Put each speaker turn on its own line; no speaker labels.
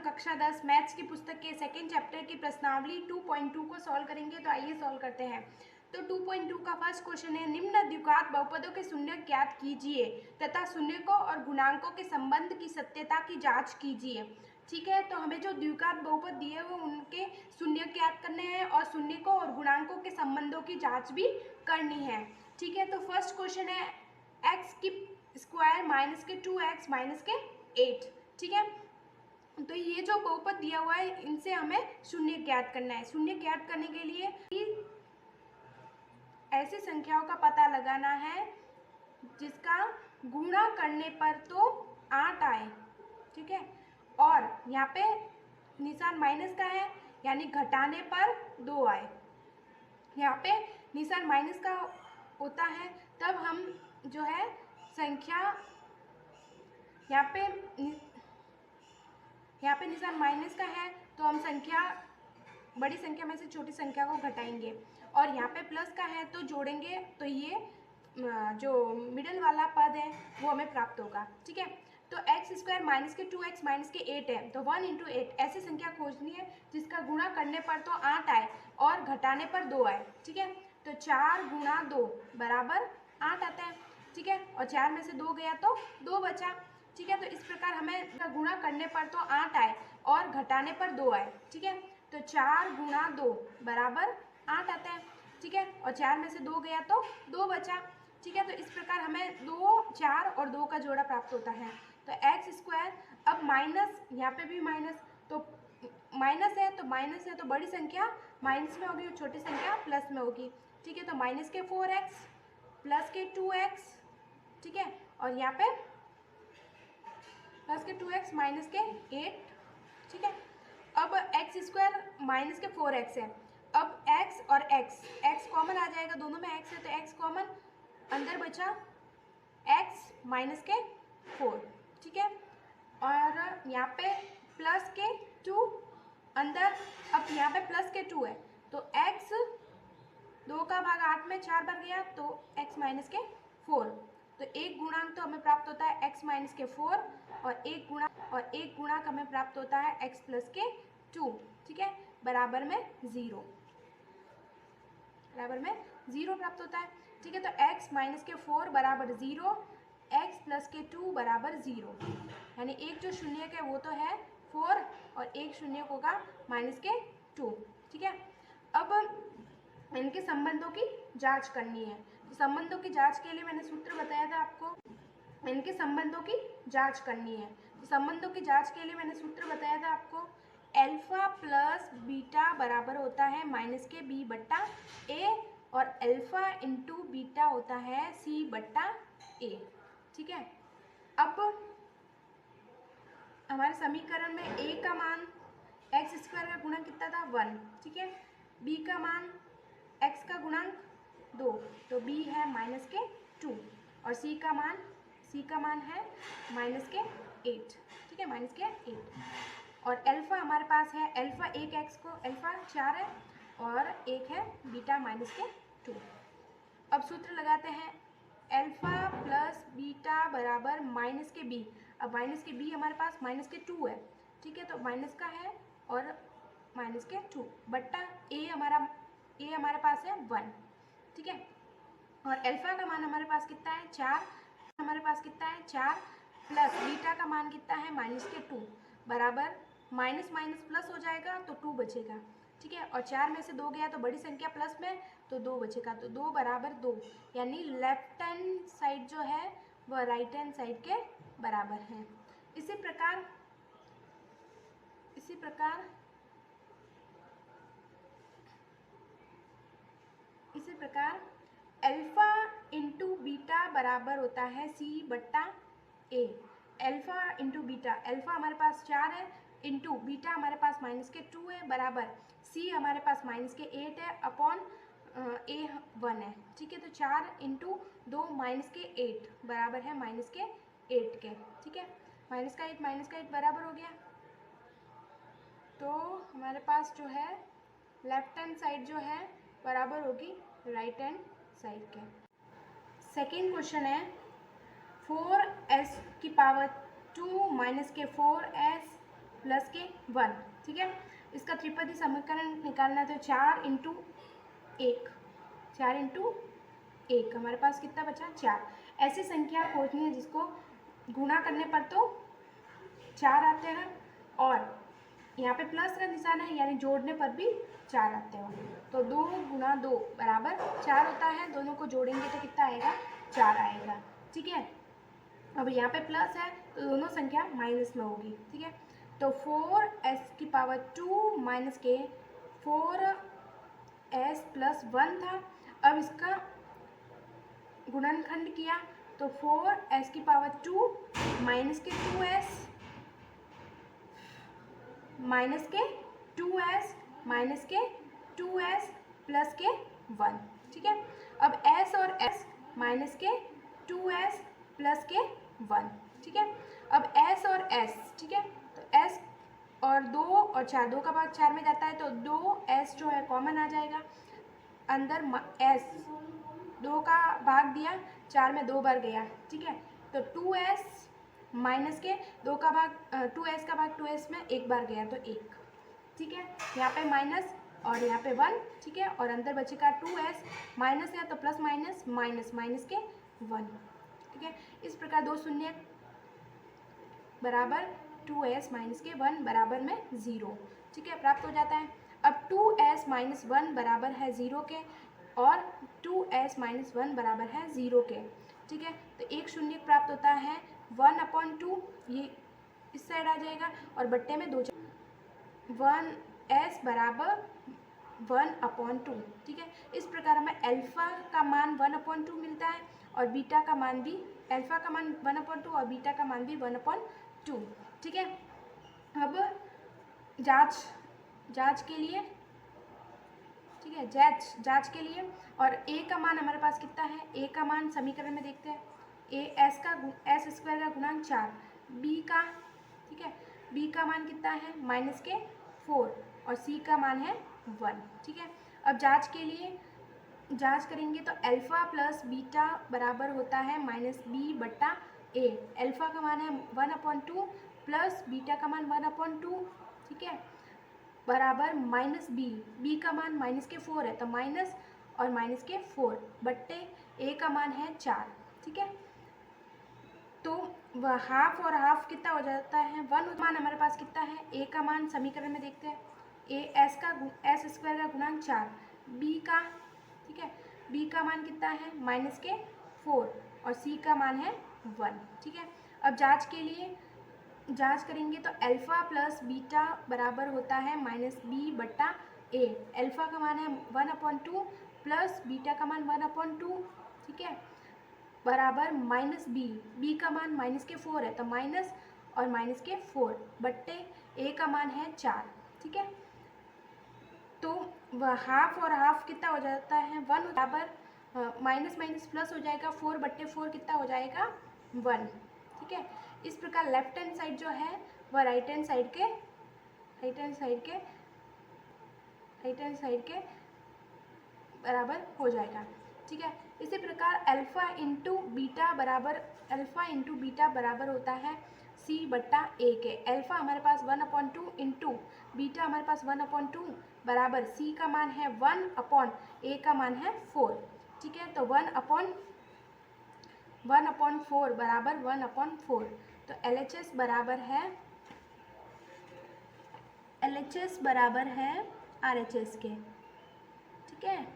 कक्षा 10 मैथ्स की पुस्तक के सेकेंड चैप्टर की प्रश्नावली 2.2 को सॉल्व करेंगे। तो आइए सॉल्व करते हैं। तो 2.2 का फर्स्ट क्वेश्चन है, निम्न द्विघात बहुपदों के शून्य ज्ञात कीजिए तथा शून्यकों और गुणांकों के संबंध की सत्यता की जांच कीजिए। ठीक है, तो हमें जो द्विघात बहुपद दिए हुए उनके शून्य ज्ञात करने हैं और शून्यकों और गुणांकों के संबंधों की जांच भी करनी है। ठीक है, तो फर्स्ट क्वेश्चन है एक्स की स्क्वायर माइनस के 2x माइनस के 8। ठीक है, तो ये जो बहुपद दिया हुआ है इनसे हमें शून्य ज्ञात करना है। शून्य ज्ञात करने के लिए ऐसी संख्याओं का पता लगाना है जिसका गुणा करने पर तो 8 आए। ठीक है, और यहाँ पे निशान माइनस का है यानी घटाने पर 2 आए। यहाँ पे निशान माइनस का होता है तब हम जो है संख्या यहाँ पे निशान माइनस का है तो हम संख्या बड़ी संख्या में से छोटी संख्या को घटाएंगे, और यहाँ पे प्लस का है तो जोड़ेंगे तो ये जो मिडल वाला पद है वो हमें प्राप्त होगा। ठीक है, तो एक्स स्क्वायर माइनस के 2x माइनस के 8 है, तो 1 × 8 ऐसी संख्या खोजनी है जिसका गुणा करने पर तो 8 आए और घटाने पर 2 आए। ठीक है, तो 4 × 2 बराबर 8 आता है। ठीक है, और 4 में से 2 गया तो 2 बचा। ठीक है, तो इस प्रकार हमें गुणा करने पर तो 8 आए और घटाने पर 2 आए। ठीक है, तो 4 × 2 बराबर 8 आता है। ठीक है, और 4 में से 2 गया तो 2 बचा। ठीक है, तो इस प्रकार हमें 2, 4 और 2 का जोड़ा प्राप्त होता है। तो एक्स स्क्वायर, अब माइनस, यहाँ पे भी माइनस, तो माइनस है तो बड़ी संख्या माइनस में होगी और छोटी संख्या प्लस में होगी। ठीक है, तो माइनस के 4x प्लस के 2x। ठीक है, और यहाँ पे प्लस के 2x माइनस के 8। ठीक है, अब एक्स स्क्वायर माइनस के 4x है। अब x और x कॉमन आ जाएगा, दोनों में x है तो x कॉमन, अंदर बचा x माइनस के 4। ठीक है, और यहाँ पे प्लस के 2 अंदर, अब यहाँ पे प्लस के 2 है तो x 2 का भाग 8 में 4 बार गया तो x माइनस के 4। तो एक गुणांक तो हमें प्राप्त होता है x माइनस के 4 और एक गुणांक हमें प्राप्त होता है x प्लस के 2। ठीक है, बराबर में 0 प्राप्त होता है। ठीक है, तो x माइनस के 4 बराबर 0, x प्लस के 2 बराबर 0, यानी एक जो शून्य है वो तो है 4 और एक शून्य होगा माइनस के 2। ठीक है, अब इनके संबंधों की जांच करनी है। तो संबंधों की जांच के लिए मैंने सूत्र बताया था आपको, इनके संबंधों की जांच करनी है। तो संबंधों की जांच के लिए मैंने सूत्र बताया था आपको, अल्फा प्लस बीटा बराबर होता है माइनस के b बट्टा a, और अल्फा इंटू बीटा होता है c बट्टा a। ठीक है, अब हमारे समीकरण में a का मान एक्स स्क्वायर का गुणा कितना था 1। ठीक है, b का मान x का गुणांक 2 तो b है माइनस के 2, और c का मान है माइनस के 8। ठीक है, माइनस के 8, और अल्फा हमारे पास है, अल्फा एक एक्स को अल्फा 4 है और एक है बीटा माइनस के 2। अब सूत्र लगाते हैं, अल्फा प्लस बीटा बराबर माइनस के b। अब माइनस के b हमारे पास माइनस के 2 है। ठीक है, तो माइनस का है और माइनस के 2 बट्टा a हमारे पास है 1। ठीक है, और अल्फा का मान हमारे पास कितना है 4, हमारे पास कितना है 4, प्लस बीटा का मान कितना है माइनस के 2 बराबर माइनस माइनस प्लस हो जाएगा तो 2 बचेगा। ठीक है, और 4 में से 2 गया तो बड़ी संख्या प्लस में तो 2 बचेगा, तो 2 बराबर 2, यानी लेफ्ट हैंड साइड जो है वह राइट हैंड साइड के बराबर है। इसी प्रकार अल्फा इंटू बीटा बराबर होता है c बट्टा a। Alpha into beta, alpha हमारे पास 4 है इंटू बीटा हमारे पास माइनस के 2 है बराबर c हमारे पास माइनस के 8 है अपॉन a 1 है। ठीक है, तो 4 इंटू 2 माइनस के 8 बराबर है माइनस के 8 के। ठीक है, माइनस का 8 बराबर हो गया, तो हमारे पास जो है लेफ्ट हैंड साइड जो है बराबर होगी राइट हैंड साइड के। सेकेंड क्वेश्चन है 4s की पावर 2 माइनस के 4s प्लस के 1, ठीक है। इसका त्रिपदी समीकरण निकालना है तो 4 इंटू 1, 4 इंटू 1 हमारे पास कितना बचा 4। ऐसी संख्या खोजनी है जिसको गुणा करने पर तो 4 आते हैं और यहाँ पे प्लस का निशान है यानी जोड़ने पर भी 4 आते हो। तो 2 गुणा 2 बराबर 4 होता है, दोनों को जोड़ेंगे तो कितना आएगा 4 आएगा, ठीक है। अब यहाँ पे प्लस है तो दोनों संख्या माइनस में होगी, ठीक है। तो 4s⁻² माइनस के 4s + 1 था। अब इसका गुणनखंड किया तो 4s⁻² माइनस के 2s माइनस के 2s माइनस के 2s प्लस के 1, ठीक है। अब s और s माइनस के 2s प्लस के 1, ठीक है। अब s और s, ठीक है, तो s और 2 और 4, 2 का भाग 4 में जाता है तो 2s जो है कॉमन आ जाएगा, अंदर s 2 का भाग दिया 4 में 2 बार गया, ठीक है। तो 2s माइनस के 2 का भाग 2s का भाग 2s में एक बार गया तो 1, ठीक है। यहाँ पे माइनस और यहाँ पे 1, ठीक है, और अंदर बचेगा 2s, माइनस है तो प्लस माइनस माइनस माइनस के 1, ठीक है। इस प्रकार 2 शून्य बराबर 2s माइनस के 1 बराबर में 0, ठीक है, प्राप्त हो जाता है। अब 2s माइनस 1 बराबर है 0 के और 2s माइनस 1 बराबर है 0 के, ठीक है। तो एक शून्य प्राप्त होता है 1/2, ये इस साइड आ जाएगा और बट्टे में 2 1s बराबर 1/2, ठीक है। इस प्रकार हमें अल्फा का मान 1/2 मिलता है और बीटा का मान भी, अल्फा का मान 1/2 और बीटा का मान भी 1/2, ठीक है। अब जांच के लिए, ठीक है, जांच के लिए और a का मान हमारे पास कितना है, a का मान समीकरण में देखते हैं, s स्क्वायर का गुणांक 4, b का, ठीक है, b का मान कितना है माइनस के 4 और c का मान है 1, ठीक है। अब जांच के लिए जांच करेंगे तो अल्फा प्लस बीटा बराबर होता है -b/a। अल्फा का मान है 1/2 प्लस बीटा का मान 1/2, ठीक है, बराबर -b का मान माइनस के 4 है तो माइनस और माइनस के 4 बट्टे a का मान है 4, ठीक है। तो वह हाफ और हाफ कितना हो जाता है 1, मान हमारे पास कितना है, a का मान समीकरण में देखते हैं, s स्क्वायर का गुणांक 4, b का, ठीक है, b का मान कितना है माइनस के 4 और c का मान है 1, ठीक है। अब जांच के लिए जांच करेंगे तो अल्फा प्लस बीटा बराबर होता है -b/a। अल्फा का मान है 1/2 प्लस बीटा का मान 1/2, ठीक है, बराबर -b का मान माइनस के 4 है तो माइनस और माइनस के 4 बट्टे a का मान है 4, ठीक है। तो वह हाफ और हाफ कितना हो जाता है 1 बराबर माइनस माइनस प्लस हो जाएगा, 4/4 कितना हो जाएगा 1, ठीक है। इस प्रकार लेफ्ट हैंड साइड जो है वह राइट हैंड साइड के बराबर हो जाएगा, ठीक है। इसी प्रकार अल्फा इंटू बीटा बराबर होता है c/a के। अल्फा हमारे पास 1/2 इंटू बीटा हमारे पास 1/2 बराबर c का मान है 1/a का मान है 4, ठीक है। तो 1/4 बराबर 1/4, तो LHS बराबर है RHS के, ठीक है।